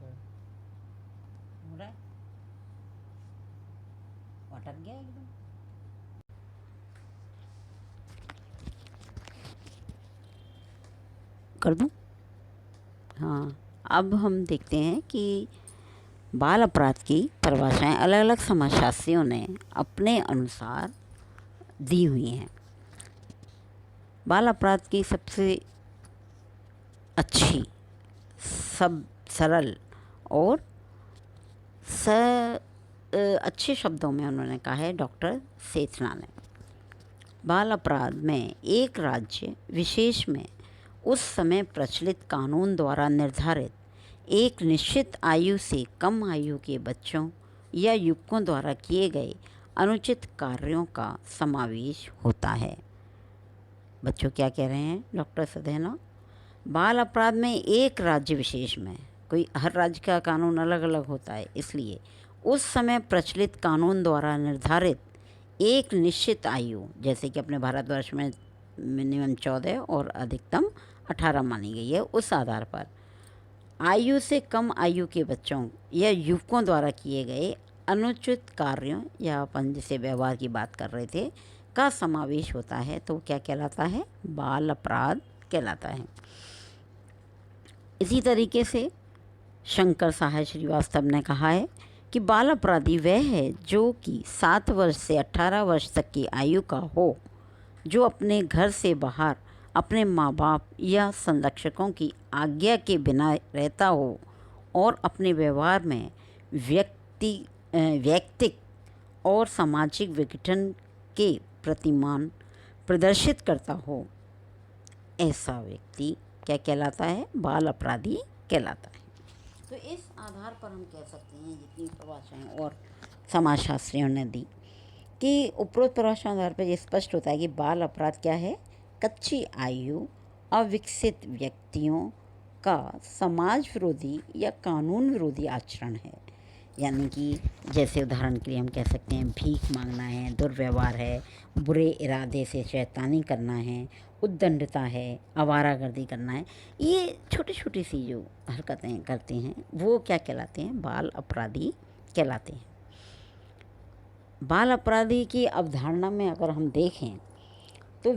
रहा है। हो रहा है, अटक गया एकदम। कर दूं? हाँ, अब हम देखते हैं कि बाल अपराध की परिभाषाएं अलग अलग समाजशास्त्रियों ने अपने अनुसार दी हुई हैं। बाल अपराध की सबसे अच्छी, सब सरल और अच्छे शब्दों में उन्होंने कहा है डॉक्टर सेथना ने। बाल अपराध में एक राज्य विशेष में उस समय प्रचलित कानून द्वारा निर्धारित एक निश्चित आयु से कम आयु के बच्चों या युवकों द्वारा किए गए अनुचित कार्यों का समावेश होता है। बच्चों क्या कह रहे हैं डॉक्टर सधेना? बाल अपराध में एक राज्य विशेष में, कोई हर राज्य का कानून अलग अलग होता है, इसलिए उस समय प्रचलित कानून द्वारा निर्धारित एक निश्चित आयु, जैसे कि अपने भारतवर्ष में मिनिमम 14 और अधिकतम 18 मानी गई है, उस आधार पर आयु से कम आयु के बच्चों या युवकों द्वारा किए गए अनुचित कार्यों या अपन जिसे व्यवहार की बात कर रहे थे का समावेश होता है, तो क्या कहलाता है? बाल अपराध कहलाता है। इसी तरीके से शंकर सहाय श्रीवास्तव ने कहा है कि बाल अपराधी वह है जो कि 7 वर्ष से 18 वर्ष तक की आयु का हो, जो अपने घर से बाहर अपने माँ बाप या संरक्षकों की आज्ञा के बिना रहता हो और अपने व्यवहार में वैयक्तिक और सामाजिक विघटन के प्रतिमान प्रदर्शित करता हो, ऐसा व्यक्ति क्या कहलाता है? बाल अपराधी कहलाता है। तो इस आधार पर हम कह सकते हैं, जितनी परिभाषाएं और समाजशास्त्रियों ने दी, कि उपरोक्त परिभाषा आधार पर यह स्पष्ट होता है कि बाल अपराध क्या है? कच्ची आयु, अविकसित व्यक्तियों का समाज विरोधी या कानून विरोधी आचरण है। यानी कि जैसे उदाहरण के लिए हम कह सकते हैं भीख मांगना है, दुर्व्यवहार है, बुरे इरादे से शैतानी करना है, उद्दंडता है, आवारागर्दी करना है, ये छोटी छोटी सी जो हरकतें करते हैं वो क्या कहलाते हैं? बाल अपराधी कहलाते हैं। बाल अपराधी की अवधारणा में अगर हम देखें तो